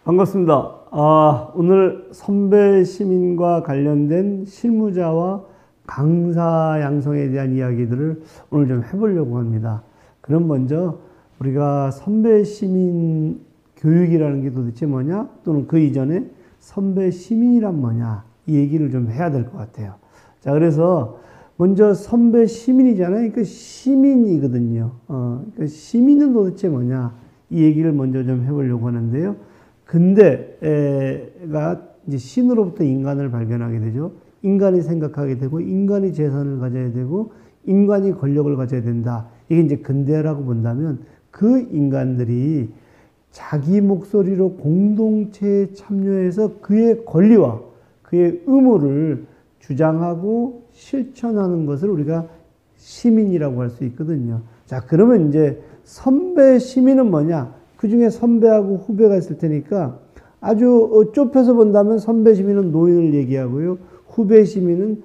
반갑습니다. 오늘 선배 시민과 관련된 실무자와 강사 양성에 대한 이야기들을 오늘 좀 해보려고 합니다. 그럼 먼저 우리가 선배 시민 교육이라는 게 도대체 뭐냐? 또는 그 이전에 선배 시민이란 뭐냐? 이 얘기를 좀 해야 될 것 같아요. 자, 그래서 먼저 선배 시민이잖아요. 그러니까 시민이거든요. 그러니까 시민은 도대체 뭐냐? 이 얘기를 먼저 좀 해보려고 하는데요. 근대가 이제 신으로부터 인간을 발견하게 되죠. 인간이 생각하게 되고, 인간이 재산을 가져야 되고, 인간이 권력을 가져야 된다. 이게 이제 근대라고 본다면 그 인간들이 자기 목소리로 공동체에 참여해서 그의 권리와 그의 의무를 주장하고 실천하는 것을 우리가 시민이라고 할 수 있거든요. 자, 그러면 이제 선배 시민은 뭐냐? 그 중에 선배하고 후배가 있을 테니까 아주 좁혀서 본다면 선배 시민은 노인을 얘기하고요. 후배 시민은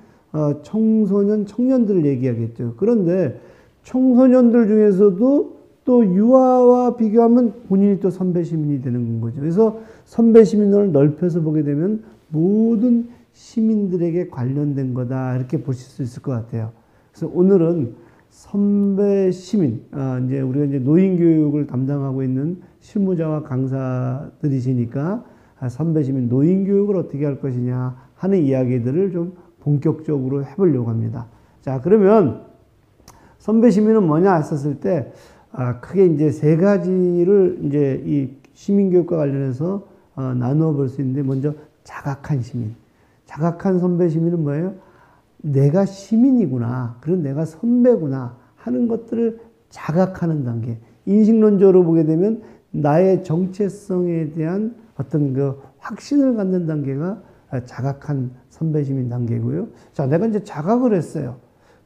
청소년, 청년들을 얘기하겠죠. 그런데 청소년들 중에서도 또 유아와 비교하면 본인이 또 선배 시민이 되는 거죠. 그래서 선배 시민을 넓혀서 보게 되면 모든 시민들에게 관련된 거다. 이렇게 보실 수 있을 것 같아요. 그래서 오늘은 선배 시민, 이제 우리가 이제 노인 교육을 담당하고 있는 실무자와 강사들이시니까 선배 시민 노인 교육을 어떻게 할 것이냐 하는 이야기들을 좀 본격적으로 해보려고 합니다. 자, 그러면 선배 시민은 뭐냐 했었을 때, 크게 이제 세 가지를 이제 이 시민 교육과 관련해서 나누어 볼 수 있는데, 먼저 자각한 시민. 자각한 선배 시민은 뭐예요? 내가 시민이구나. 그리고 내가 선배구나 하는 것들을 자각하는 단계. 인식론적으로 보게 되면 나의 정체성에 대한 어떤 그 확신을 갖는 단계가 자각한 선배 시민 단계고요. 자, 내가 이제 자각을 했어요.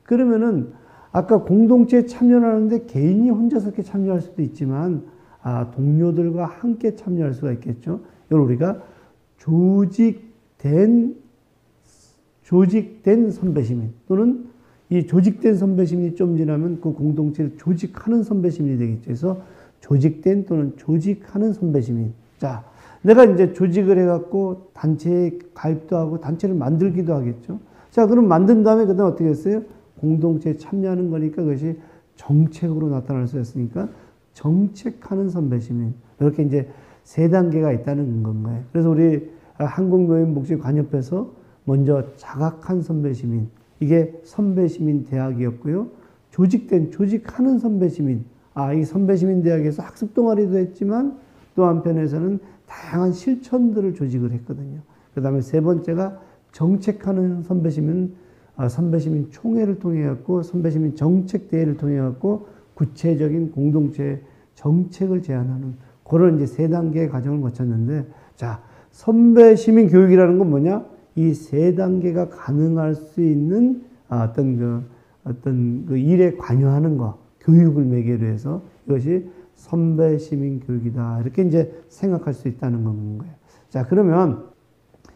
그러면은 아까 공동체에 참여하는데 개인이 혼자서 이렇게 참여할 수도 있지만 동료들과 함께 참여할 수가 있겠죠. 이걸 우리가 조직된 선배 시민, 또는 이 조직된 선배 시민이 좀 지나면 그 공동체를 조직하는 선배 시민이 되겠죠. 그래서 조직된 또는 조직하는 선배 시민. 자, 내가 이제 조직을 해갖고 단체에 가입도 하고 단체를 만들기도 하겠죠. 자, 그럼 만든 다음에 그 다음에 어떻게 했어요? 공동체에 참여하는 거니까 그것이 정책으로 나타날 수 있으니까 정책하는 선배 시민. 이렇게 이제 세 단계가 있다는 건가요. 그래서 우리 한국노인복지관협에서 먼저 자각한 선배 시민, 이게 선배 시민 대학이었고요. 조직하는 선배 시민, 이 선배 시민 대학에서 학습 동아리도 했지만 또 한편에서는 다양한 실천들을 조직을 했거든요. 그 다음에 세 번째가 정책하는 선배 시민, 선배 시민 총회를 통해 갖고 선배 시민 정책 대회를 통해 갖고 구체적인 공동체 정책을 제안하는 그런 이제 세 단계의 과정을 거쳤는데, 자, 선배 시민 교육이라는 건 뭐냐? 이 세 단계가 가능할 수 있는 어떤 그 일에 관여하는 거, 교육을 매개로 해서 이것이 선배 시민 교육이다. 이렇게 이제 생각할 수 있다는 건 거예요. 자, 그러면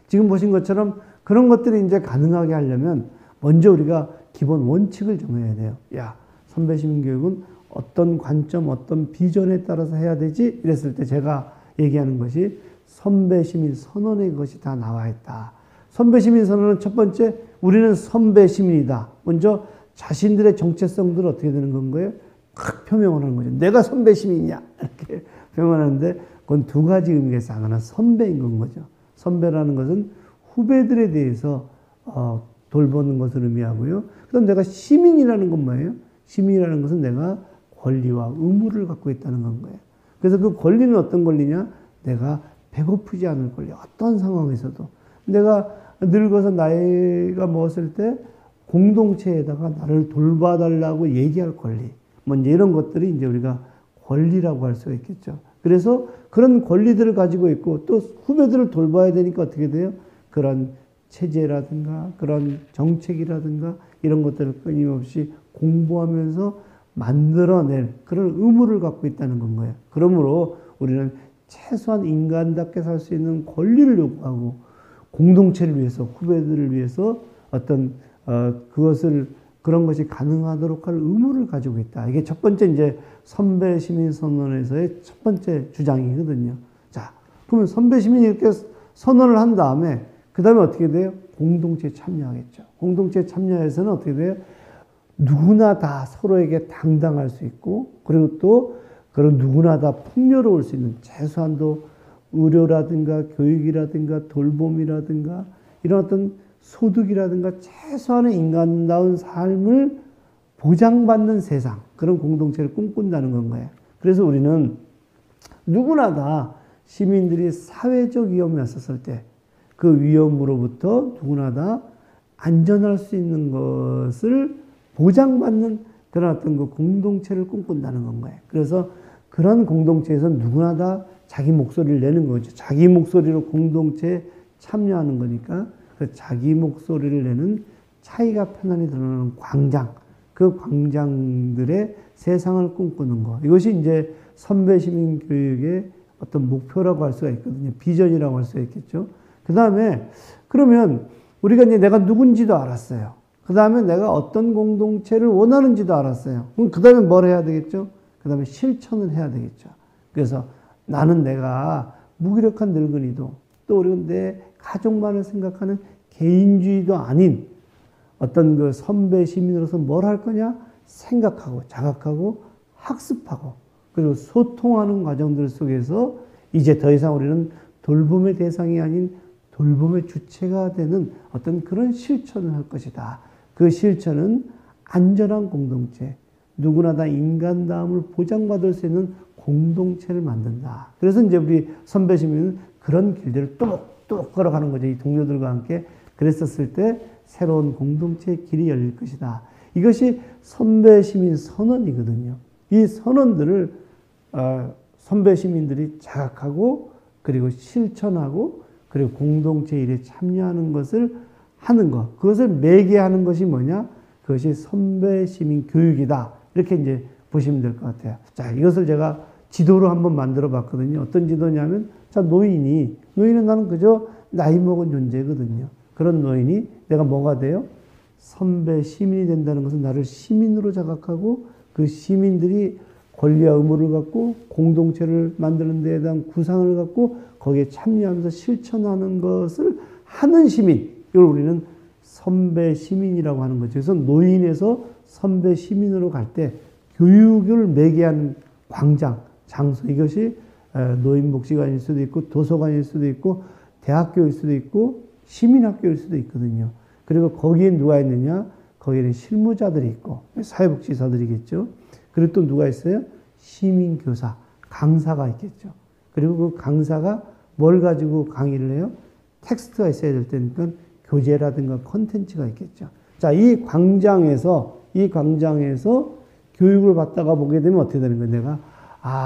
지금 보신 것처럼 그런 것들이 이제 가능하게 하려면 먼저 우리가 기본 원칙을 정해야 돼요. 야, 선배 시민 교육은 어떤 관점, 어떤 비전에 따라서 해야 되지? 이랬을 때 제가 얘기하는 것이 선배 시민 선언의 것이 다 나와 있다. 선배 시민 선언은 첫 번째, 우리는 선배 시민이다. 먼저 자신들의 정체성들을 어떻게 되는 건가요? 확 표명을 하는 거죠. 내가 선배 시민이야. 이렇게 표명하는데 그건 두 가지 의미가 있어요. 하나는 선배인 건 거죠. 선배라는 것은 후배들에 대해서 돌보는 것을 의미하고요. 그다음 내가 시민이라는 건 뭐예요? 시민이라는 것은 내가 권리와 의무를 갖고 있다는 건 거예요. 그래서 그 권리는 어떤 권리냐? 내가 배고프지 않을 권리. 어떤 상황에서도. 내가 늙어서 나이가 먹었을 때 공동체에다가 나를 돌봐달라고 얘기할 권리. 뭐 이제 이런 것들이 이제 우리가 권리라고 할 수가 있겠죠. 그래서 그런 권리들을 가지고 있고 또 후배들을 돌봐야 되니까 어떻게 돼요? 그런 체제라든가 그런 정책이라든가 이런 것들을 끊임없이 공부하면서 만들어낼 그런 의무를 갖고 있다는 건 거예요. 그러므로 우리는 최소한 인간답게 살 수 있는 권리를 요구하고 공동체를 위해서, 후배들을 위해서 어떤 그런 것이 가능하도록 할 의무를 가지고 있다. 이게 첫 번째 이제 선배 시민 선언에서의 첫 번째 주장이거든요. 자, 그러면 선배 시민이 이렇게 선언을 한 다음에 그 다음에 어떻게 돼요? 공동체에 참여하겠죠. 공동체에 참여해서는 어떻게 돼요? 누구나 다 서로에게 당당할 수 있고 그리고 또 그런 누구나 다 풍요로울 수 있는 최소한도 의료라든가 교육이라든가 돌봄이라든가 이런 어떤 소득이라든가 최소한의 인간다운 삶을 보장받는 세상 그런 공동체를 꿈꾼다는 건 거예요. 그래서 우리는 누구나 다 시민들이 사회적 위험이 왔었을 때 그 위험으로부터 누구나 다 안전할 수 있는 것을 보장받는 그런 어떤 그 공동체를 꿈꾼다는 건 거예요. 그래서 그런 공동체에서 누구나 다 자기 목소리를 내는 거죠. 자기 목소리로 공동체에 참여하는 거니까 그 자기 목소리를 내는 차이가 편안히 드러나는 광장, 그 광장들의 세상을 꿈꾸는 거. 이것이 이제 선배 시민 교육의 어떤 목표라고 할 수가 있거든요. 비전이라고 할 수가 있겠죠. 그 다음에 그러면 우리가 이제 내가 누군지도 알았어요. 그 다음에 내가 어떤 공동체를 원하는지도 알았어요. 그럼 그 다음에 뭘 해야 되겠죠? 그 다음에 실천을 해야 되겠죠. 그래서 나는 내가 무기력한 늙은이도 또 그리고 내 가족만을 생각하는 개인주의도 아닌 어떤 그 선배 시민으로서 뭘 할 거냐? 생각하고 자각하고 학습하고 그리고 소통하는 과정들 속에서 이제 더 이상 우리는 돌봄의 대상이 아닌 돌봄의 주체가 되는 어떤 그런 실천을 할 것이다. 그 실천은 안전한 공동체, 누구나 다 인간다움을 보장받을 수 있는 공동체를 만든다. 그래서 이제 우리 선배 시민은 그런 길들을 똑똑 걸어가는 거죠. 이 동료들과 함께 그랬었을 때 새로운 공동체의 길이 열릴 것이다. 이것이 선배 시민 선언이거든요. 이 선언들을 선배 시민들이 자각하고 그리고 실천하고 그리고 공동체 일에 참여하는 것을 하는 것. 그것을 매개하는 것이 뭐냐? 그것이 선배 시민 교육이다. 이렇게 이제 보시면 될 것 같아요. 자, 이것을 제가 지도로 한번 만들어 봤거든요. 어떤 지도냐면, 자, 노인은 나는 그저 나이 먹은 존재거든요. 그런 노인이 내가 뭐가 돼요? 선배 시민이 된다는 것은 나를 시민으로 자각하고 그 시민들이 권리와 의무를 갖고 공동체를 만드는 데에 대한 구상을 갖고 거기에 참여하면서 실천하는 것을 하는 시민. 이걸 우리는 선배 시민이라고 하는 거죠. 그래서 노인에서 선배 시민으로 갈 때 교육을 매개한 광장, 장소. 이것이 노인복지관일 수도 있고 도서관일 수도 있고 대학교일 수도 있고 시민학교일 수도 있거든요. 그리고 거기에 누가 있느냐? 거기에는 실무자들이 있고 사회복지사들이겠죠. 그리고 또 누가 있어요? 시민교사, 강사가 있겠죠. 그리고 그 강사가 뭘 가지고 강의를 해요? 텍스트가 있어야 될 테니까 교재라든가 콘텐츠가 있겠죠. 자, 이 광장에서 교육을 받다가 보게 되면 어떻게 되는 거예요? 내가,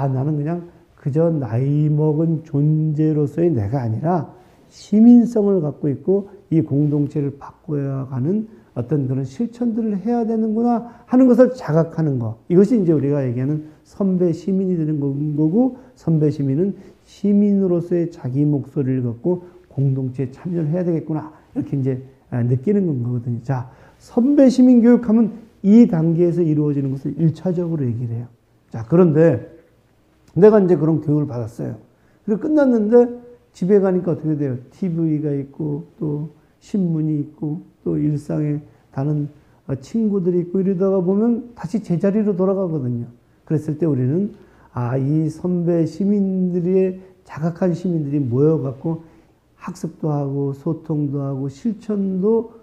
나는 그냥 그저 나이 먹은 존재로서의 내가 아니라 시민성을 갖고 있고 이 공동체를 바꿔야 가는 어떤 그런 실천들을 해야 되는구나 하는 것을 자각하는 것. 이것이 이제 우리가 얘기하는 선배 시민이 되는 거고, 선배 시민은 시민으로서의 자기 목소리를 갖고 공동체에 참여를 해야 되겠구나. 이렇게 이제 느끼는 거거든요. 자, 선배 시민 교육하면 이 단계에서 이루어지는 것을 1차적으로 얘기를 해요. 자, 그런데 내가 이제 그런 교육을 받았어요. 그리고 끝났는데 집에 가니까 어떻게 돼요? TV가 있고 또 신문이 있고 또 일상에 다른 친구들이 있고 이러다가 보면 다시 제자리로 돌아가거든요. 그랬을 때 우리는 이 선배 시민들의 자각한 시민들이 모여갖고 학습도 하고 소통도 하고 실천도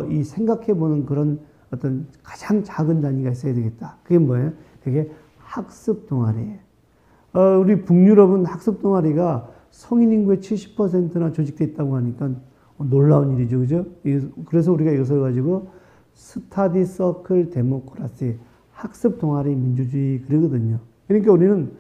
이 생각해보는 그런 어떤 가장 작은 단위가 있어야 되겠다. 그게 뭐예요? 그게 학습 동아리예요. 우리 북유럽은 학습 동아리가 성인 인구의 70%나 조직되어 있다고 하니까 놀라운 일이죠. 그죠? 그래서 우리가 이것을 가지고 스타디 서클 데모크라시, 학습 동아리 민주주의 그러거든요. 그러니까 우리는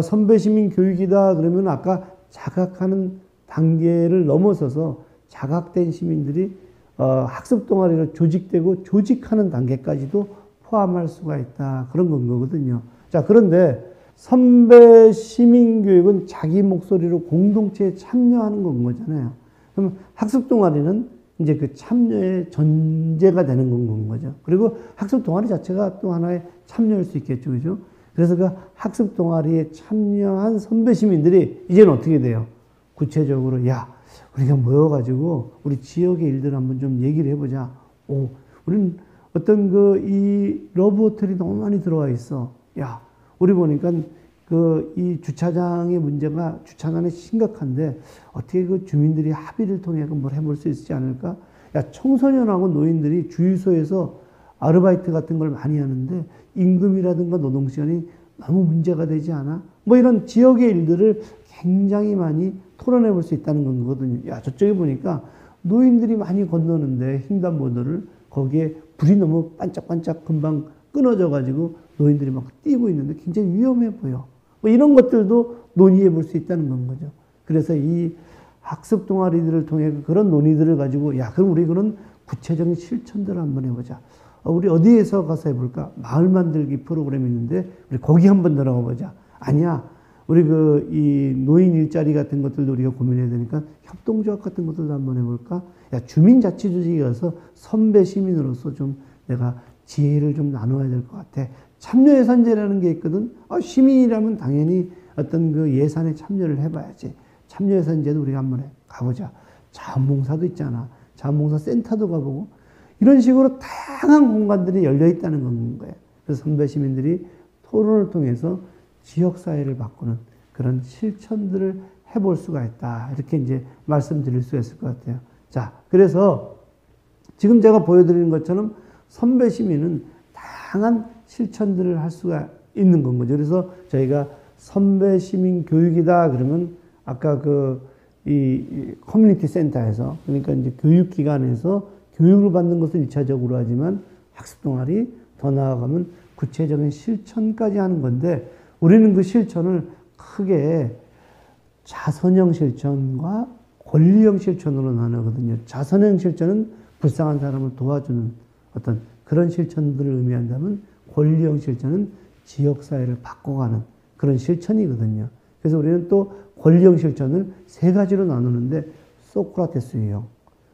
선배 시민 교육이다 그러면 아까 자각하는 단계를 넘어서서 자각된 시민들이 학습 동아리로 조직되고 조직하는 단계까지도 포함할 수가 있다. 그런 건 거거든요. 자, 그런데 선배 시민 교육은 자기 목소리로 공동체에 참여하는 건 거잖아요. 그럼 학습 동아리는 이제 그 참여의 전제가 되는 건 거죠. 그리고 학습 동아리 자체가 또 하나의 참여일 수 있겠죠. 그죠? 그래서 그 학습 동아리에 참여한 선배 시민들이 이제는 어떻게 돼요? 구체적으로 야, 우리가 모여가지고 우리 지역의 일들 한번 좀 얘기를 해보자. 우리는 어떤 이 러브 호텔이 너무 많이 들어와 있어. 야, 우리 보니까 이 주차장의 문제가 주차장이 심각한데 어떻게 그 주민들이 합의를 통해 뭘 해볼 수 있지 않을까? 야, 청소년하고 노인들이 주유소에서 아르바이트 같은 걸 많이 하는데 임금이라든가 노동시간이 너무 문제가 되지 않아? 뭐 이런 지역의 일들을 굉장히 많이 토론해 볼 수 있다는 거거든요. 야, 저쪽에 보니까 노인들이 많이 건너는데 횡단보도를 거기에 불이 너무 반짝반짝 금방 끊어져 가지고 노인들이 막 뛰고 있는데 굉장히 위험해 보여. 뭐 이런 것들도 논의해 볼 수 있다는 건 거죠. 그래서 이 학습 동아리들을 통해 그런 논의들을 가지고 야, 그럼 우리 그런 구체적인 실천들을 한번 해보자. 우리 어디에서 가서 해볼까? 마을 만들기 프로그램이 있는데 우리 거기 한번 들어가 보자. 아니야. 우리 이 노인 일자리 같은 것들도 우리가 고민해야 되니까 협동조합 같은 것들도 한번 해볼까? 야, 주민자치조직에 가서 선배 시민으로서 좀 내가 지혜를 좀 나눠야 될 것 같아. 참여예산제라는 게 있거든. 시민이라면 당연히 어떤 예산에 참여를 해봐야지. 참여예산제도 우리가 한번 가보자. 자원봉사도 있잖아. 자원봉사 센터도 가보고. 이런 식으로 다양한 공간들이 열려 있다는 건 거예요. 그래서 선배 시민들이 토론을 통해서 지역사회를 바꾸는 그런 실천들을 해볼 수가 있다. 이렇게 이제 말씀드릴 수 있을 것 같아요. 자, 그래서 지금 제가 보여드리는 것처럼 선배 시민은 다양한 실천들을 할 수가 있는 건 거죠. 그래서 저희가 선배 시민 교육이다 그러면 아까 이 커뮤니티 센터에서 그러니까 이제 교육기관에서 교육을 받는 것을 1차적으로 하지만 학습 동아리 더 나아가면 구체적인 실천까지 하는 건데 우리는 그 실천을 크게 자선형 실천과 권리형 실천으로 나누거든요. 자선형 실천은 불쌍한 사람을 도와주는 어떤 그런 실천들을 의미한다면 권리형 실천은 지역사회를 바꿔가는 그런 실천이거든요. 그래서 우리는 또 권리형 실천을 세 가지로 나누는데 소크라테스 유형,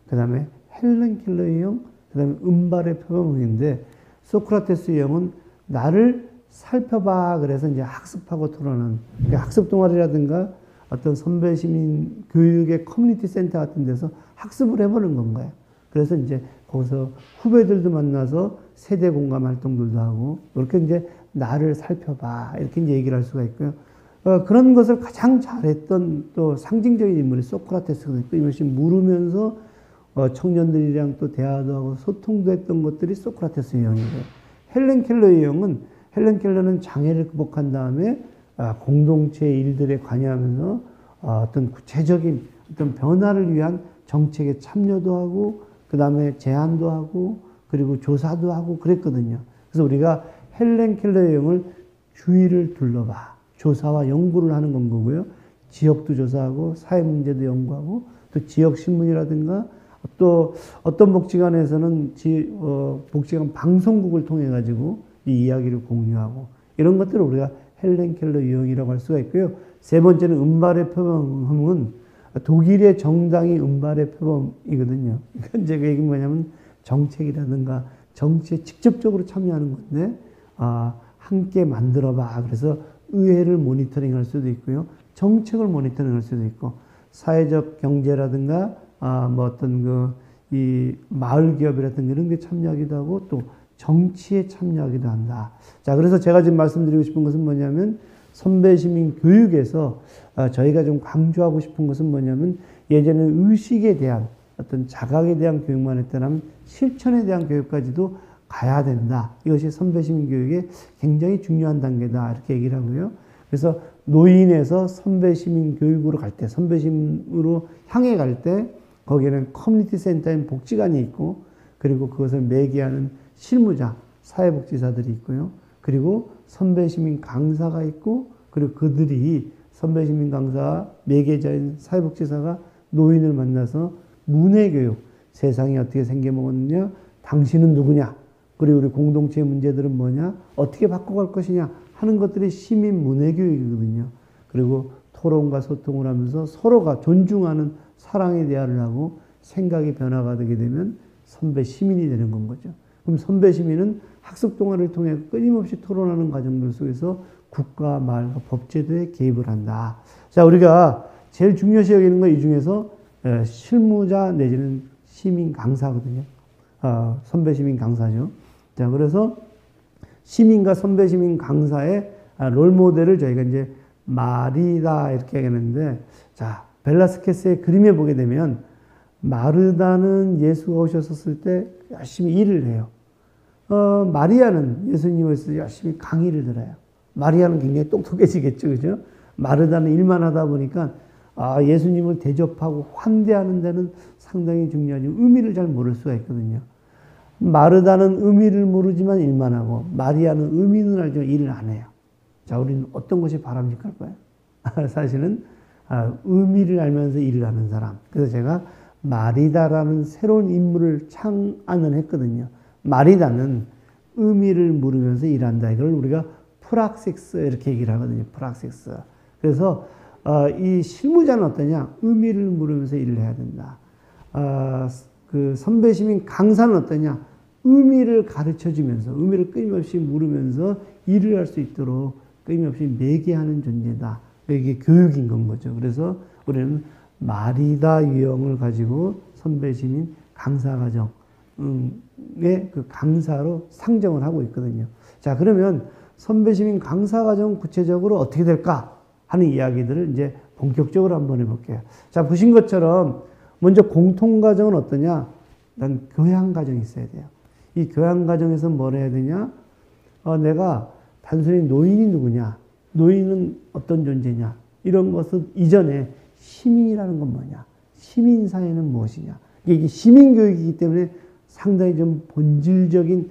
그 다음에 헬렌 켈러 유형, 그 다음에 은발의 표범형인데 소크라테스 유형은 나를 살펴봐 그래서 이제 학습하고 토론하는 그러니까 학습 동아리라든가 어떤 선배 시민 교육의 커뮤니티 센터 같은 데서 학습을 해보는 건 거예요. 그래서 이제 거기서 후배들도 만나서 세대 공감 활동들도 하고 이렇게 이제 나를 살펴봐 이렇게 이제 얘기를 할 수가 있고요. 그런 것을 가장 잘했던 또 상징적인 인물이 소크라테스거든요. 끊임없이 물으면서 청년들이랑 또 대화도 하고 소통도 했던 것들이 소크라테스 유형이고요. 헬렌 켈러 유형은 헬렌 켈러는 장애를 극복한 다음에 공동체의 일들에 관여하면서 어떤 구체적인 어떤 변화를 위한 정책에 참여도 하고 그 다음에 제안도 하고 그리고 조사도 하고 그랬거든요. 그래서 우리가 헬렌 켈러 유형을 주위를 둘러봐 조사와 연구를 하는 건 거고요. 지역도 조사하고 사회 문제도 연구하고 또 지역 신문이라든가 또 어떤 복지관에서는 복지관 방송국을 통해 가지고 이 이야기를 공유하고 이런 것들을 우리가 헬렌 켈러 유형이라고 할 수가 있고요. 세 번째는 은발의 표범은 독일의 정당이 은발의 표범이거든요. 그러니까 제가 얘기는 뭐냐면 정책이라든가 정치에 직접적으로 참여하는 건데 함께 만들어봐. 그래서 의회를 모니터링할 수도 있고요. 정책을 모니터링할 수도 있고 사회적 경제라든가 뭐 어떤 이 마을 기업이라든가 이런 게 참여하기도 하고 또 정치에 참여하기도 한다. 자, 그래서 제가 지금 말씀드리고 싶은 것은 뭐냐면 선배 시민 교육에서 저희가 좀 강조하고 싶은 것은 뭐냐면 예전에 의식에 대한 어떤 자각에 대한 교육만 했다면 실천에 대한 교육까지도 가야 된다. 이것이 선배 시민 교육의 굉장히 중요한 단계다. 이렇게 얘기를 하고요. 그래서 노인에서 선배 시민 교육으로 갈 때, 선배 시민으로 향해 갈 때 거기에는 커뮤니티 센터인 복지관이 있고 그리고 그것을 매개하는 실무자, 사회복지사들이 있고요. 그리고 선배시민 강사가 있고 그리고 그들이 선배시민 강사 매개자인 사회복지사가 노인을 만나서 문해교육, 세상이 어떻게 생겨먹었느냐, 당신은 누구냐, 그리고 우리 공동체의 문제들은 뭐냐, 어떻게 바꿔갈 것이냐 하는 것들이 시민 문해교육이거든요. 그리고 토론과 소통을 하면서 서로가 존중하는 사랑의 대화를 하고 생각의 변화가 되게 되면 선배 시민이 되는 건 거죠. 그럼 선배 시민은 학습 동아리를 통해 끊임없이 토론하는 과정들 속에서 국가, 말과 법제도에 개입을 한다. 자, 우리가 제일 중요시 여기는 거 이 중에서 실무자 내지는 시민 강사거든요. 선배 시민 강사죠. 자, 그래서 시민과 선배 시민 강사의 롤 모델을 저희가 이제 마리다 이렇게 얘기하는데, 자, 벨라스케스의 그림에 보게 되면 마르다는 예수가 오셨을 때 열심히 일을 해요. 마리아는 예수님을 열심히 강의를 들어요. 마리아는 굉장히 똑똑해지겠죠, 그죠? 마르다는 일만 하다 보니까 예수님을 대접하고 환대하는 데는 상당히 중요하지 의미를 잘 모를 수가 있거든요. 마르다는 의미를 모르지만 일만 하고, 마리아는 의미는 알지만 일을 안 해요. 자, 우리는 어떤 것이 바람직할까요? 사실은 의미를 알면서 일을 하는 사람. 그래서 제가 마리다라는 새로운 인물을 창안을 했거든요. 마리다는 의미를 모르면서 일한다. 이걸 우리가 프락섹스 이렇게 얘기를 하거든요. 프락섹스. 그래서 이 실무자는 어떠냐? 의미를 모르면서 일을 해야 된다. 그 선배 시민 강사는 어떠냐? 의미를 가르쳐주면서, 의미를 끊임없이 물으면서 일을 할 수 있도록 끊임없이 매개하는 존재다. 이게 교육인 건 거죠. 그래서 우리는 마리다 유형을 가지고 선배 시민 강사 과정의 그 강사로 상정을 하고 있거든요. 자, 그러면 선배 시민 강사 과정 구체적으로 어떻게 될까 하는 이야기들을 이제 본격적으로 한번 해볼게요. 자, 보신 것처럼 먼저 공통 과정은 어떠냐? 난 교양 과정이 있어야 돼요. 이 교양 과정에서 뭘 해야 되냐? 내가 단순히 노인이 누구냐? 노인은 어떤 존재냐? 이런 것은 이전에 시민이라는 건 뭐냐? 시민사회는 무엇이냐? 이게 시민교육이기 때문에 상당히 좀 본질적인,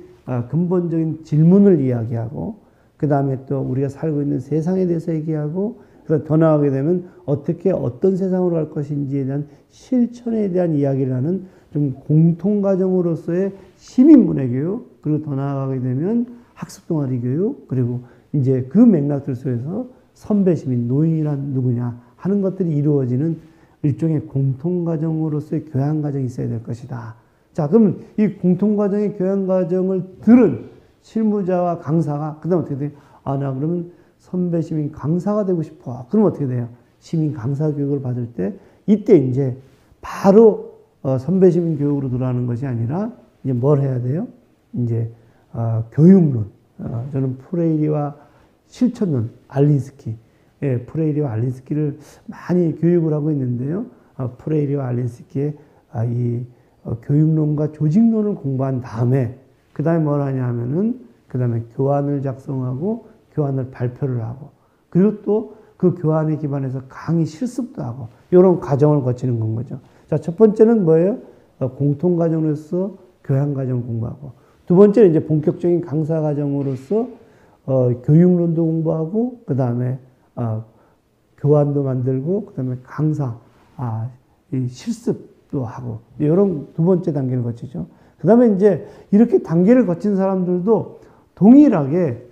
근본적인 질문을 이야기하고, 그 다음에 또 우리가 살고 있는 세상에 대해서 얘기하고, 그래서 더 나아가게 되면 어떻게 어떤 세상으로 갈 것인지에 대한 실천에 대한 이야기를 하는 좀 공통과정으로서의 시민문화 교육, 그리고 더 나아가게 되면 학습 동아리 교육, 그리고 이제 그 맥락들 속에서 선배 시민, 노인이란 누구냐 하는 것들이 이루어지는 일종의 공통과정으로서의 교양과정이 있어야 될 것이다. 자, 그러면 이 공통과정의 교양과정을 들은 실무자와 강사가, 그 다음 어떻게 돼요? 나 그러면 선배 시민 강사가 되고 싶어. 그럼 어떻게 돼요? 시민 강사 교육을 받을 때, 이때 이제 바로 선배 시민 교육으로 들어가는 것이 아니라, 이제 뭘 해야 돼요? 이제, 교육론. 저는 프레이리와 실천론, 알린스키. 예, 프레이리와 알린스키를 많이 교육을 하고 있는데요. 프레이리와 알린스키의 이 교육론과 조직론을 공부한 다음에, 그 다음에 뭘 하냐 하면은, 그 다음에 교환을 작성하고, 교환을 발표를 하고, 그리고 또 그 교환에 기반해서 강의 실습도 하고, 이런 과정을 거치는 건 거죠. 자, 첫 번째는 뭐예요? 공통 과정으로서 교양 과정을 공부하고, 두 번째는 이제 본격적인 강사 과정으로서 교육론도 공부하고, 그 다음에 교환도 만들고, 그 다음에 강사, 이 실습도 하고, 이런 두 번째 단계를 거치죠. 그 다음에 이제 이렇게 단계를 거친 사람들도 동일하게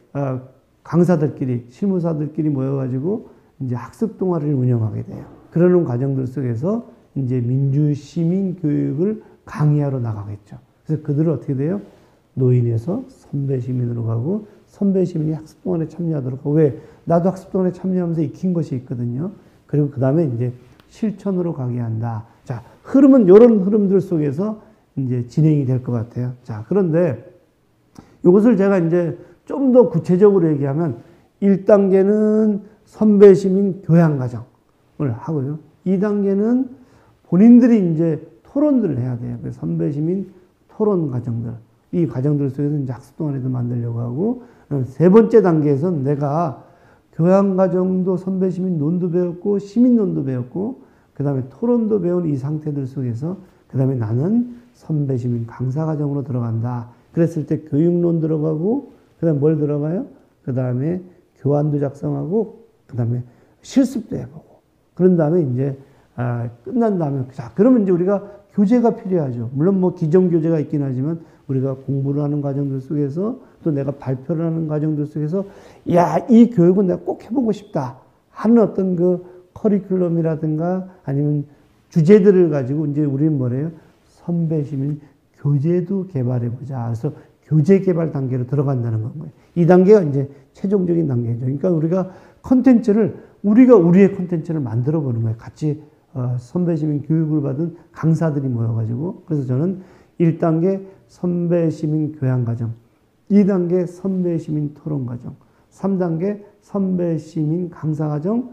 강사들끼리, 실무사들끼리 모여가지고 이제 학습 동아리를 운영하게 돼요. 그러는 과정들 속에서 이제 민주시민 교육을 강의하러 나가겠죠. 그래서 그들은 어떻게 돼요? 노인에서 선배 시민으로 가고, 선배 시민이 학습 동아리에 참여하도록 하고, 왜? 나도 학습 동아리에 참여하면서 익힌 것이 있거든요. 그리고 그 다음에 이제 실천으로 가게 한다. 자, 흐름은 이런 흐름들 속에서 이제 진행이 될 것 같아요. 자, 그런데 이것을 제가 이제 좀 더 구체적으로 얘기하면 1단계는 선배 시민 교양 과정을 하고요. 2단계는 본인들이 이제 토론들을 해야 돼요. 선배 시민 토론 과정들. 이 과정들 속에서 이제 학습 동아리도 만들려고 하고, 세 번째 단계에서는 내가 교양 과정도 선배 시민 논도 배웠고, 시민 논도 배웠고, 그 다음에 토론도 배운 이 상태들 속에서, 그 다음에 나는 선배 시민 강사 과정으로 들어간다. 그랬을 때 교육론 들어가고, 그 다음에 뭘 들어가요? 그 다음에 교환도 작성하고, 그 다음에 실습도 해보고. 그런 다음에 이제, 끝난 다음에, 자, 그러면 이제 우리가 교재가 필요하죠. 물론 뭐 기존 교재가 있긴 하지만, 우리가 공부를 하는 과정들 속에서, 또 내가 발표를 하는 과정들 속에서, 야, 이 교육은 내가 꼭 해보고 싶다 하는 어떤 그 커리큘럼이라든가 아니면 주제들을 가지고 이제 우리는 뭐래요? 선배 시민 교재도 개발해보자. 그래서 교재 개발 단계로 들어간다는 건 거예요. 이 단계가 이제 최종적인 단계죠. 그러니까 우리가 컨텐츠를 우리가 우리의 콘텐츠를 만들어 보는 거예요. 같이 선배시민 교육을 받은 강사들이 모여가지고. 그래서 저는 1단계 선배시민 교양과정, 2단계 선배시민 토론과정, 3단계 선배시민 강사과정,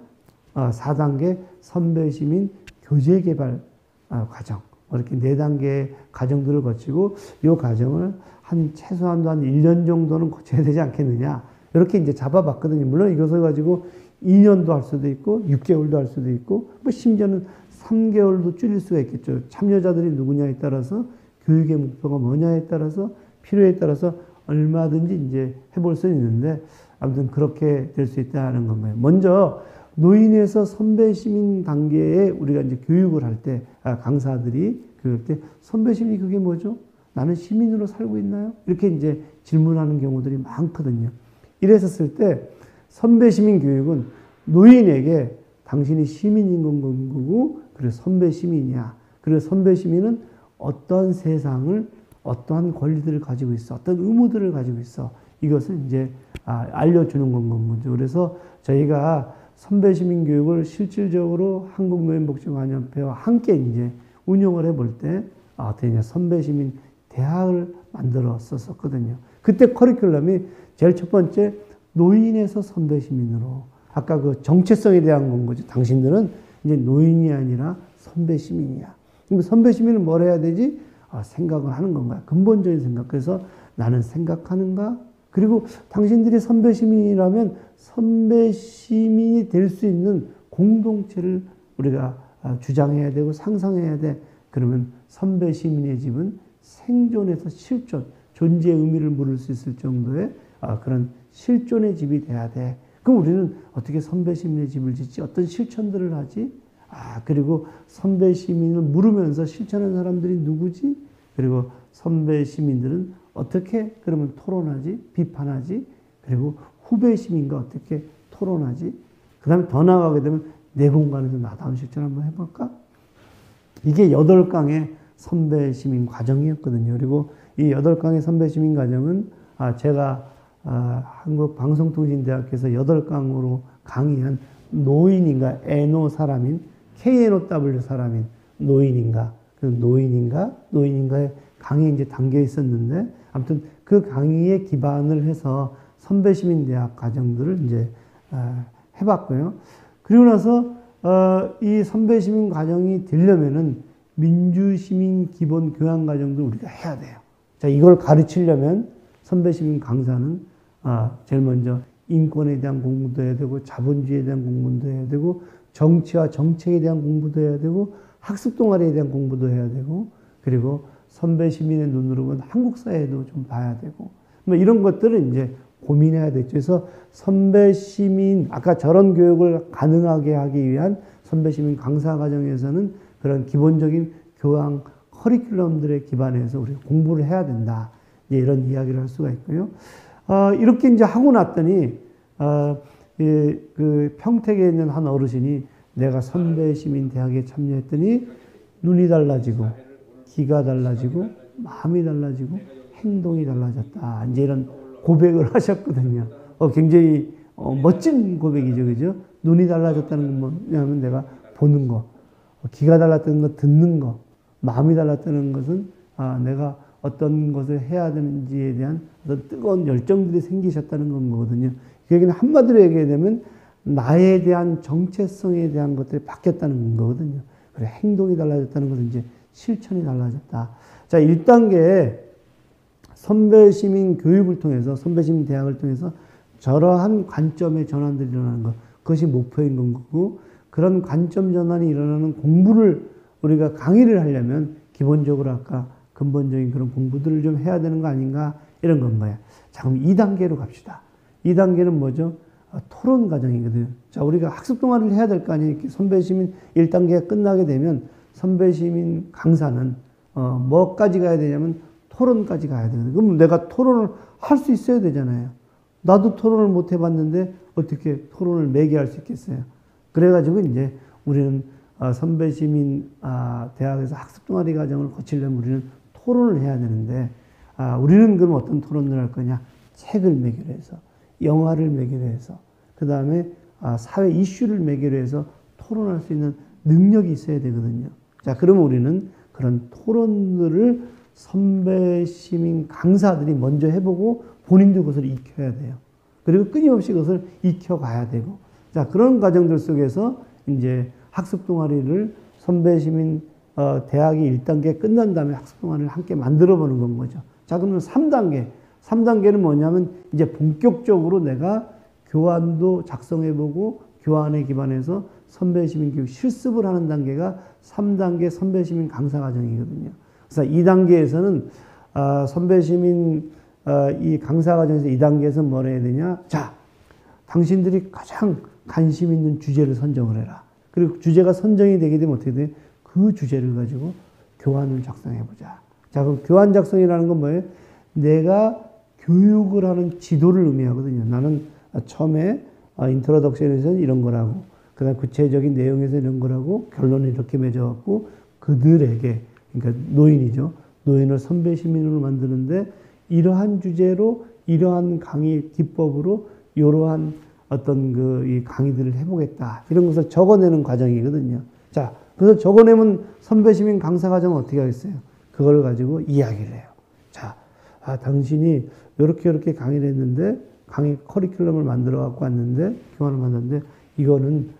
4단계 선배시민 교재개발 과정, 이렇게 4단계 과정들을 거치고 이 과정을 최소한도 한 1년 정도는 거쳐야 되지 않겠느냐. 이렇게 이제 잡아봤거든요. 물론 이것을 가지고 2년도 할 수도 있고 6개월도 할 수도 있고 뭐 심지어는 3개월도 줄일 수가 있겠죠. 참여자들이 누구냐에 따라서 교육의 목표가 뭐냐에 따라서 필요에 따라서 얼마든지 이제 해볼 수 있는데 아무튼 그렇게 될 수 있다는 건가요. 먼저 노인에서 선배 시민 단계에 우리가 이제 교육을 할 때 강사들이 교육할 때 선배 시민이 그게 뭐죠? 나는 시민으로 살고 있나요? 이렇게 이제 질문하는 경우들이 많거든요. 이랬었을 때 선배 시민 교육은 노인에게 당신이 시민인 건 거고, 그리고 선배 시민이야. 그리고 선배 시민은 어떠한 세상을, 어떠한 권리들을 가지고 있어, 어떤 의무들을 가지고 있어. 이것을 이제 알려주는 건 거죠. 그래서 저희가 선배 시민 교육을 실질적으로 한국노인복지관협회와 함께 이제 운영을 해볼 때 어떻게 선배 시민 대학을 만들었었거든요. 그때 커리큘럼이 제일 첫 번째 노인에서 선배 시민으로, 아까 그 정체성에 대한 건 거죠. 당신들은 이제 노인이 아니라 선배 시민이야. 그럼 선배 시민은 뭘 해야 되지? 생각을 하는 건가요? 근본적인 생각. 그래서 나는 생각하는가? 그리고 당신들이 선배 시민이라면 선배 시민이 될 수 있는 공동체를 우리가 주장해야 되고 상상해야 돼. 그러면 선배 시민의 집은 생존에서 실존, 존재의 의미를 물을 수 있을 정도의 그런 실존의 집이 돼야 돼. 그럼 우리는 어떻게 선배 시민의 집을 짓지? 어떤 실천들을 하지? 그리고 선배 시민을 물으면서 실천하는 사람들이 누구지? 그리고 선배 시민들은 어떻게 그러면 토론하지? 비판하지? 그리고 후배 시민과 어떻게 토론하지? 그 다음에 더 나아가게 되면 내 공간에서 나다운 실천 한번 해볼까? 이게 8강의 선배 시민 과정이었거든요. 그리고 이 8강의 선배 시민 과정은 제가 한국방송통신대학교에서 8강으로 강의한 노인인가 에노 사람인 KNOW 사람인 노인인가 노인인가의 강의에 이제 담겨 있었는데, 아무튼 그 강의에 기반을 해서 선배시민대학 과정들을 이제 해봤고요. 그리고 나서 이 선배시민 과정이 되려면은 민주시민 기본 교양 과정도 우리가 해야 돼요. 자, 이걸 가르치려면 선배시민 강사는 제일 먼저 인권에 대한 공부도 해야 되고, 자본주의에 대한 공부도 해야 되고, 정치와 정책에 대한 공부도 해야 되고, 학습 동아리에 대한 공부도 해야 되고, 그리고 선배 시민의 눈으로 본 한국 사회도 좀 봐야 되고, 뭐 이런 것들을 이제 고민해야 되죠. 그래서 선배 시민, 아까 저런 교육을 가능하게 하기 위한 선배 시민 강사 과정에서는 그런 기본적인 교양 커리큘럼들에 기반해서 우리가 공부를 해야 된다. 이제 이런 이야기를 할 수가 있고요. 이렇게 이제 하고 났더니, 그 평택에 있는 한 어르신이 내가 선배 시민 대학에 참여했더니 눈이 달라지고, 귀가 달라지고, 마음이 달라지고, 행동이 달라졌다. 이제 이런 고백을 하셨거든요. 굉장히 멋진 고백이죠. 그죠? 눈이 달라졌다는 건 뭐냐면 내가 보는 거, 귀가 달랐다는 거, 듣는 거, 마음이 달랐다는 것은 내가 어떤 것을 해야 되는지에 대한 어떤 뜨거운 열정들이 생기셨다는 건 거거든요. 그 얘기는 한마디로 얘기하면 나에 대한 정체성에 대한 것들이 바뀌었다는 거거든요. 그래, 행동이 달라졌다는 것은 이제 실천이 달라졌다. 자, 1단계 선배 시민 교육을 통해서, 선배 시민 대학을 통해서 저러한 관점의 전환들이 일어나는 것, 그것이 목표인 건 거고, 그런 관점 전환이 일어나는 공부를 우리가 강의를 하려면 기본적으로 아까 근본적인 그런 공부들을 좀 해야 되는 거 아닌가, 이런 건 거야. 자, 그럼 2단계로 갑시다. 2단계는 뭐죠? 토론 과정이거든요. 자, 우리가 학습 동아리를 해야 될 거 아니에요. 선배 시민 1단계가 끝나게 되면 선배 시민 강사는 뭐까지 가야 되냐면 토론까지 가야 되거든요. 그럼 내가 토론을 할 수 있어야 되잖아요. 나도 토론을 못 해봤는데 어떻게 토론을 매개할 수 있겠어요? 그래가지고 이제 우리는 선배 시민 대학에서 학습 동아리 과정을 거치려면 우리는 토론을 해야 되는데, 우리는 그럼 어떤 토론을 할 거냐? 책을 매개로 해서, 영화를 매개로 해서, 그 다음에 사회 이슈를 매개로 해서 토론할 수 있는 능력이 있어야 되거든요. 자, 그러면 우리는 그런 토론들을 선배 시민 강사들이 먼저 해보고 본인도 그것을 익혀야 돼요. 그리고 끊임없이 그것을 익혀가야 되고. 자, 그런 과정들 속에서 이제 학습 동아리를 선배 시민 대학이 1단계 끝난 다음에 학습 동아리를 함께 만들어 보는 건 거죠. 자, 그러면 3단계. 3단계는 뭐냐면 이제 본격적으로 내가 교환도 작성해보고 교환에 기반해서 선배시민 교육 실습을 하는 단계가 3단계 선배시민 강사 과정이거든요. 그래서 2단계에서는 선배시민 이 강사 과정에서 2단계에서 뭘 해야 되냐? 자, 당신들이 가장 관심 있는 주제를 선정을 해라. 그리고 주제가 선정이 되게 되면 어떻게 돼? 그 주제를 가지고 교환을 작성해보자. 자, 그럼 교환 작성이라는 건 뭐예요? 내가 교육을 하는 지도를 의미하거든요. 나는 처음에 인트로덕션에서는 이런 거라고, 그 다음 구체적인 내용에서 이런 거라고, 결론을 이렇게 맺어갖고 그들에게, 그러니까 노인이죠. 노인을 선배 시민으로 만드는데 이러한 주제로, 이러한 강의 기법으로 이러한 어떤 이 강의들을 해보겠다. 이런 것을 적어내는 과정이거든요. 자, 그래서 적어내면 선배 시민 강사 과정은 어떻게 하겠어요? 그걸 가지고 이야기를 해요. 자, 당신이 이렇게 강의를 했는데, 강의 커리큘럼을 만들어 갖고 왔는데, 교환을 만들었는데, 이거는,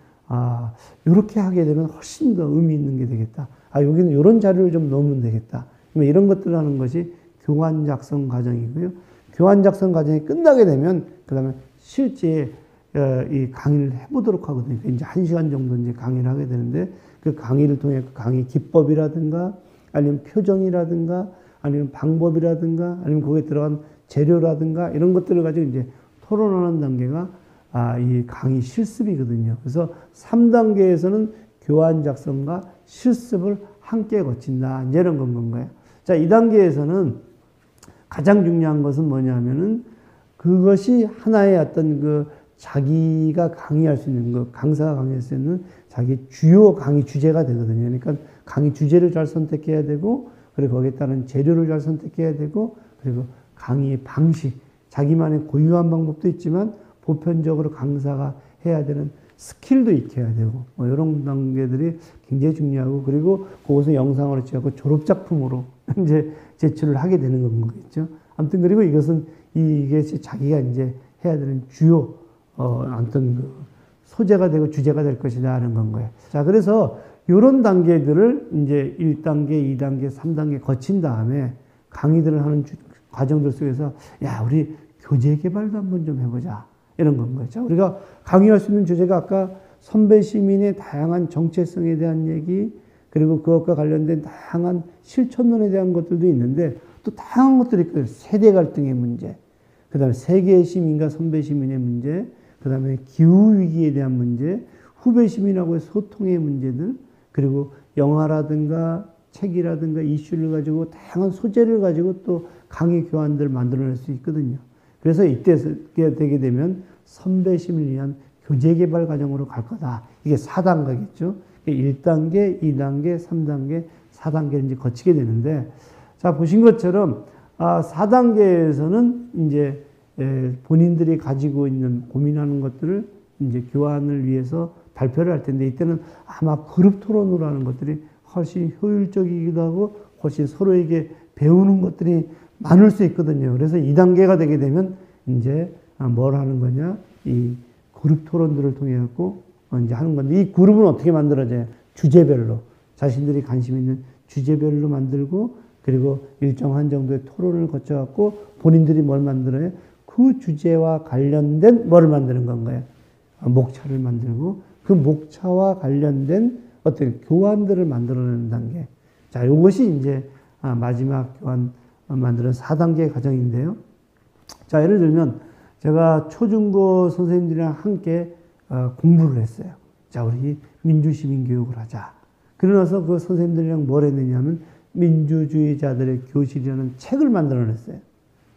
이렇게 하게 되면 훨씬 더 의미 있는 게 되겠다. 여기는 이런 자료를 좀 넣으면 되겠다. 이런 것들을 하는 것이 교환 작성 과정이고요. 교환 작성 과정이 끝나게 되면, 그 다음에 실제 이 강의를 해보도록 하거든요. 이제 1시간 정도 이제 강의를 하게 되는데, 그 강의를 통해 그 강의 기법이라든가, 아니면 표정이라든가, 아니면 방법이라든가, 아니면 거기에 들어간 재료라든가, 이런 것들을 가지고 이제 토론하는 단계가 이 강의 실습이거든요. 그래서 3단계에서는 교환 작성과 실습을 함께 거친다. 이제 이런 건 거예요. 자, 2단계에서는 가장 중요한 것은 뭐냐면은 그것이 하나의 어떤 자기가 강의할 수 있는 강사가 강의할 수 있는 자기 주요 강의 주제가 되거든요. 그러니까 강의 주제를 잘 선택해야 되고, 그리고 거기에 따른 재료를 잘 선택해야 되고, 그리고 강의의 방식, 자기만의 고유한 방법도 있지만 보편적으로 강사가 해야 되는 스킬도 익혀야 되고, 이런 단계들이 굉장히 중요하고, 그리고 그것을 영상으로 찍고 졸업작품으로 이제 제출을 하게 되는 거겠죠. 아무튼 그리고 이것은 이게 자기가 이제 해야 되는 주요 아무튼 소재가 되고 주제가 될 것이다 하는 건 거예요. 자, 그래서 이런 단계들을 이제 1단계, 2단계, 3단계 거친 다음에 강의들을 하는 과정들 속에서 우리 교재 개발도 한번 좀 해보자. 이런 건 거죠. 우리가 강의할 수 있는 주제가 아까 선배 시민의 다양한 정체성에 대한 얘기, 그리고 그것과 관련된 다양한 실천론에 대한 것들도 있는데, 또 다양한 것들이 있거든요. 세대 갈등의 문제, 그 다음에 세계 시민과 선배 시민의 문제, 그 다음에 기후위기에 대한 문제, 후배 시민하고의 소통의 문제들, 그리고 영화라든가 책이라든가 이슈를 가지고 다양한 소재를 가지고 또 강의 교환들을 만들어낼 수 있거든요. 그래서 이때 되게 되면 선배 시민을 위한 교재 개발 과정으로 갈 거다. 이게 4단계겠죠. 1단계, 2단계, 3단계, 4단계를 이제 거치게 되는데, 자, 보신 것처럼 4단계에서는 이제 본인들이 가지고 있는 고민하는 것들을 이제 교환을 위해서 발표를 할 텐데, 이때는 아마 그룹 토론으로 하는 것들이 훨씬 효율적이기도 하고 훨씬 서로에게 배우는 것들이 많을 수 있거든요. 그래서 2단계가 되게 되면 이제 뭘 하는 거냐? 이 그룹 토론들을 통해 갖고 이제 하는 건데, 이 그룹은 어떻게 만들어져요? 주제별로, 자신들이 관심 있는 주제별로 만들고, 그리고 일정한 정도의 토론을 거쳐 갖고 본인들이 뭘 만들어요? 그 주제와 관련된 뭐를 만드는 건가요? 목차를 만들고, 그 목차와 관련된 어떤 교환들을 만들어내는 단계. 자, 이것이 이제 마지막 교환 만드는 4단계 과정인데요. 자, 예를 들면 제가 초중고 선생님들이랑 함께 공부를 했어요. 자, 우리 민주시민교육을 하자. 그러나서 그 선생님들이랑 뭘 했느냐면 민주주의자들의 교실이라는 책을 만들어냈어요.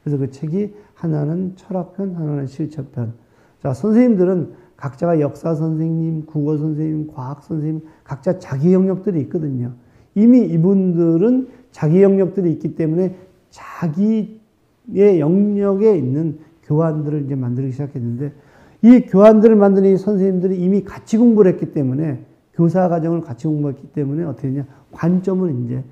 그래서 그 책이 하나는 철학편, 하나는 실천편. 자, 선생님들은 각자가 역사 선생님, 국어 선생님, 과학 선생님, 각자 자기 영역들이 있거든요. 이미 이분들은 자기 영역들이 있기 때문에 자기의 영역에 있는 교환들을 이제 만들기 시작했는데, 이 교환들을 만드는 이 선생님들이 이미 같이 공부를 했기 때문에 교사 과정을 같이 공부했기 때문에 어떻게 되냐 관점은 이제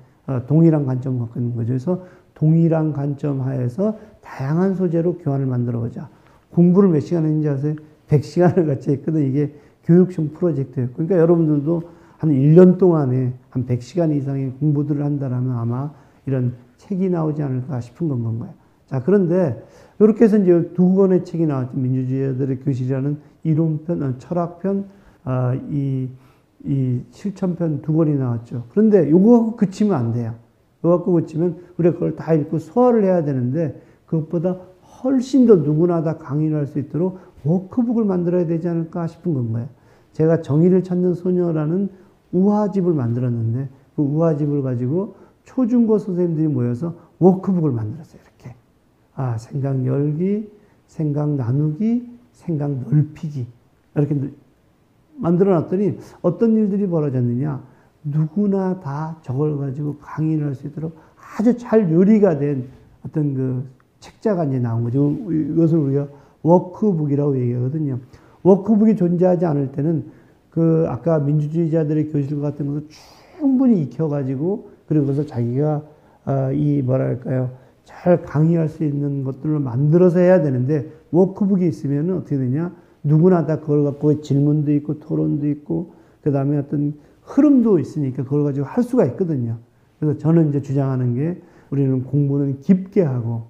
동일한 관점을 갖고 있는 거죠. 그래서 동일한 관점 하에서 다양한 소재로 교환을 만들어 보자. 공부를 몇 시간 했는지 아세요? 100시간을 같이 했거든. 이게 교육청 프로젝트였고. 그러니까 여러분들도 한 1년 동안에 한 100시간 이상의 공부들을 한다라면 아마 이런 책이 나오지 않을까 싶은 건 거예요. 자, 그런데 이렇게 해서 이제 두 권의 책이 나왔죠. 민주주의자들의 교실이라는 이론편, 철학편, 이 실천편 두 권이 나왔죠. 그런데 요거 갖고 그치면 안 돼요. 요거 갖고 그치면 우리가 그걸 다 읽고 소화를 해야 되는데 그것보다 훨씬 더 누구나 다 강의를 할 수 있도록 워크북을 만들어야 되지 않을까 싶은 건 거예요. 제가 정의를 찾는 소녀라는 우화집을 만들었는데 그 우화집을 가지고 초중고 선생님들이 모여서 워크북을 만들었어요. 이렇게. 생각 열기, 생각 나누기, 생각 넓히기. 이렇게 만들어 놨더니 어떤 일들이 벌어졌느냐. 누구나 다 저걸 가지고 강의를 할 수 있도록 아주 잘 요리가 된 어떤 그 책자가 이제 나온 거죠. 이것을 우리가 워크북이라고 얘기하거든요. 워크북이 존재하지 않을 때는 그 아까 민주주의자들의 교실 같은 것을 충분히 익혀가지고 그리고 그래서 자기가 잘 강의할 수 있는 것들을 만들어서 해야 되는데 워크북이 있으면 어떻게 되냐? 누구나 다 그걸 갖고 질문도 있고 토론도 있고 그 다음에 어떤 흐름도 있으니까 그걸 가지고 할 수가 있거든요. 그래서 저는 이제 주장하는 게 우리는 공부는 깊게 하고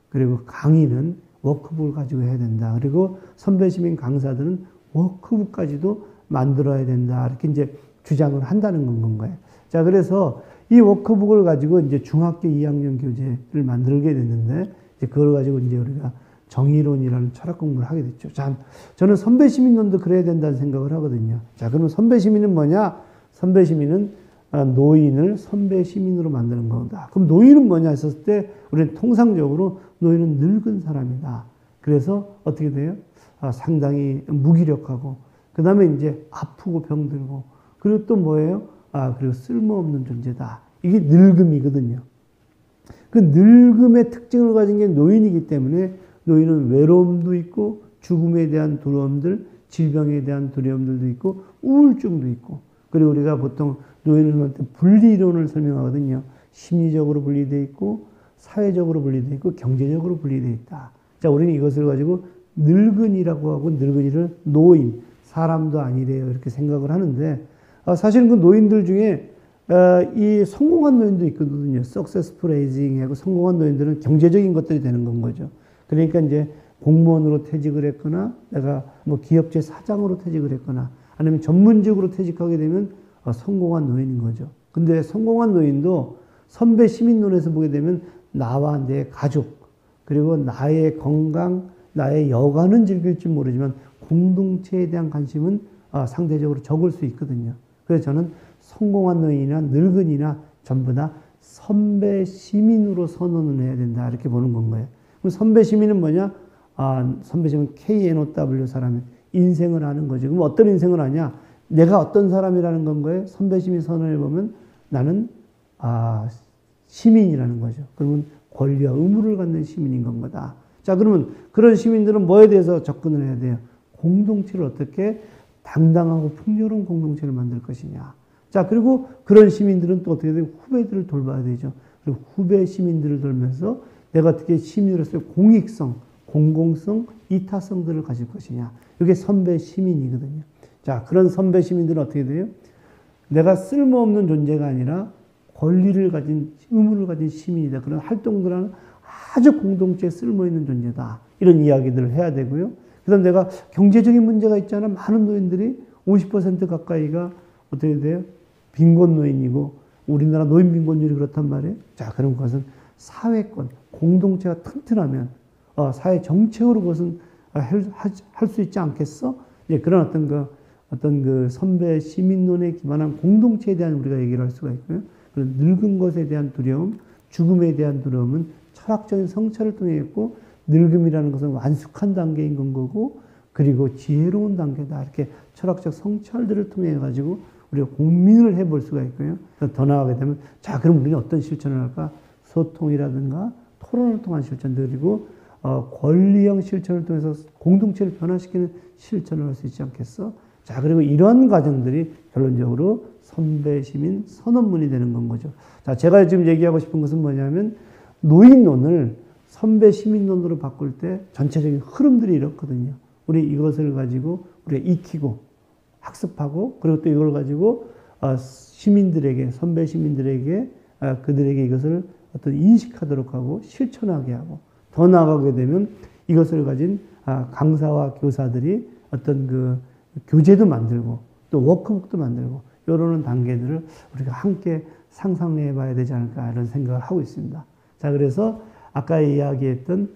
그리고 강의는 워크북을 가지고 해야 된다. 그리고 선배 시민 강사들은 워크북까지도 만들어야 된다. 이렇게 이제 주장을 한다는 건 거예요. 자, 그래서 이 워크북을 가지고 이제 중학교 2학년 교재를 만들게 됐는데 이제 그걸 가지고 이제 우리가 정의론이라는 철학 공부를 하게 됐죠. 자, 저는 선배 시민론도 그래야 된다는 생각을 하거든요. 자, 그러면 선배 시민은 뭐냐? 선배 시민은 노인을 선배 시민으로 만드는 거다. 그럼 노인은 뭐냐 했었을 때 우리는 통상적으로 노인은 늙은 사람이다. 그래서 어떻게 돼요? 상당히 무기력하고 그 다음에 이제 아프고 병들고 그리고 또 뭐예요? 그리고 쓸모없는 존재다. 이게 늙음이거든요. 그 늙음의 특징을 가진 게 노인이기 때문에 노인은 외로움도 있고 죽음에 대한 두려움들, 질병에 대한 두려움들도 있고 우울증도 있고 그리고 우리가 보통 노인을 분리론을 설명하거든요. 심리적으로 분리되어 있고 사회적으로 분리되어 있고 경제적으로 분리되어 있다. 자, 우리는 이것을 가지고 늙은이라고 하고 늙은이를 노인, 사람도 아니래요. 이렇게 생각을 하는데 사실은 그 노인들 중에 이 성공한 노인도 있거든요. successful aging 하고 성공한 노인들은 경제적인 것들이 되는 건 거죠. 그러니까 이제 공무원으로 퇴직을 했거나 내가 뭐 기업체 사장으로 퇴직을 했거나 아니면 전문직으로 퇴직하게 되면 성공한 노인인 거죠. 근데 성공한 노인도 선배 시민론에서 보게 되면 나와 내 가족 그리고 나의 건강, 나의 여가는 즐길지 모르지만 공동체에 대한 관심은 상대적으로 적을 수 있거든요. 그래서 저는 성공한 노인이나 늙은이나 전부 다 선배 시민으로 선언을 해야 된다 이렇게 보는 건 거예요. 그럼 선배 시민은 뭐냐? 선배 시민은 KNOW 사람이 인생을 하는 거죠. 그럼 어떤 인생을 하냐? 내가 어떤 사람이라는 건 거예요? 선배 시민 선언을 보면 나는 시민이라는 거죠. 그러면 권리와 의무를 갖는 시민인 건 거다. 자, 그러면 그런 시민들은 뭐에 대해서 접근을 해야 돼요? 공동체를 어떻게 당당하고 풍요로운 공동체를 만들 것이냐. 자, 그리고 그런 시민들은 또 어떻게 돼요? 후배들을 돌봐야 되죠. 그리고 후배 시민들을 돌면서 내가 어떻게 시민으로서의 공익성, 공공성, 이타성들을 가질 것이냐. 이게 선배 시민이거든요. 자, 그런 선배 시민들은 어떻게 돼요? 내가 쓸모없는 존재가 아니라 권리를 가진, 의무를 가진 시민이다. 그런 활동들은 아주 공동체에 쓸모있는 존재다. 이런 이야기들을 해야 되고요. 그 다음 내가 경제적인 문제가 있잖아. 많은 노인들이 50% 가까이가 어떻게 돼요? 빈곤 노인이고 우리나라 노인 빈곤율이 그렇단 말이에요. 자, 그럼 그것은 사회권, 공동체가 튼튼하면 사회 정책으로 그것은 할 수 있지 않겠어? 이제 그런 어떤 그 선배 시민론에 기반한 공동체에 대한 우리가 얘기를 할 수가 있고요. 그런 늙은 것에 대한 두려움, 죽음에 대한 두려움은 철학적인 성찰을 통해 있고 늙음이라는 것은 완숙한 단계인 건 거고 그리고 지혜로운 단계다. 이렇게 철학적 성찰들을 통해 가지고 우리가 고민을 해볼 수가 있고요. 더 나아가게 되면 자, 그럼 우리는 어떤 실천을 할까? 소통이라든가 토론을 통한 실천들 그리고 권리형 실천을 통해서 공동체를 변화시키는 실천을 할 수 있지 않겠어? 자, 그리고 이런 과정들이 결론적으로 선배시민 선언문이 되는 건 거죠. 자, 제가 지금 얘기하고 싶은 것은 뭐냐면 노인론을 선배시민론으로 바꿀 때 전체적인 흐름들이 이렇거든요. 우리 이것을 가지고 우리가 익히고 학습하고 그리고 또 이걸 가지고 시민들에게, 선배 시민들에게 그들에게 이것을 어떤 인식하도록 하고 실천하게 하고 더 나아가게 되면 이것을 가진 강사와 교사들이 어떤 그 교재도 만들고 또 워크북도 만들고 이런 단계들을 우리가 함께 상상해 봐야 되지 않을까 이런 생각을 하고 있습니다. 자, 그래서 아까 이야기했던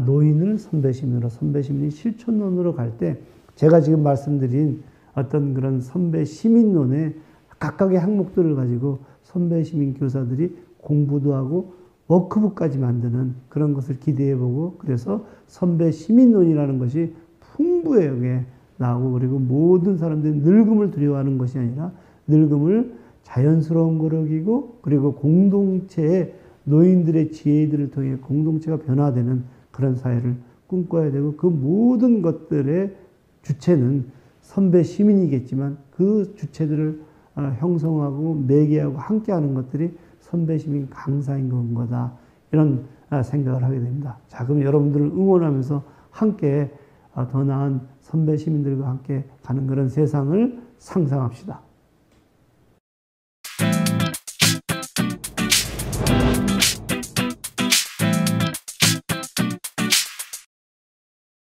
노인을 선배시민으로 선배시민이 실천론으로 갈 때 제가 지금 말씀드린 어떤 그런 선배시민론의 각각의 항목들을 가지고 선배시민 교사들이 공부도 하고 워크북까지 만드는 그런 것을 기대해보고 그래서 선배시민론이라는 것이 풍부하게 나오고 그리고 모든 사람들이 늙음을 두려워하는 것이 아니라 늙음을 자연스러운 거로 여기고 그리고 공동체의 노인들의 지혜들을 통해 공동체가 변화되는 그런 사회를 꿈꿔야 되고 그 모든 것들의 주체는 선배 시민이겠지만 그 주체들을 형성하고 매개하고 함께하는 것들이 선배 시민 강사인 건 거다. 이런 생각을 하게 됩니다. 자, 그럼 여러분들을 응원하면서 함께 더 나은 선배 시민들과 함께 가는 그런 세상을 상상합시다.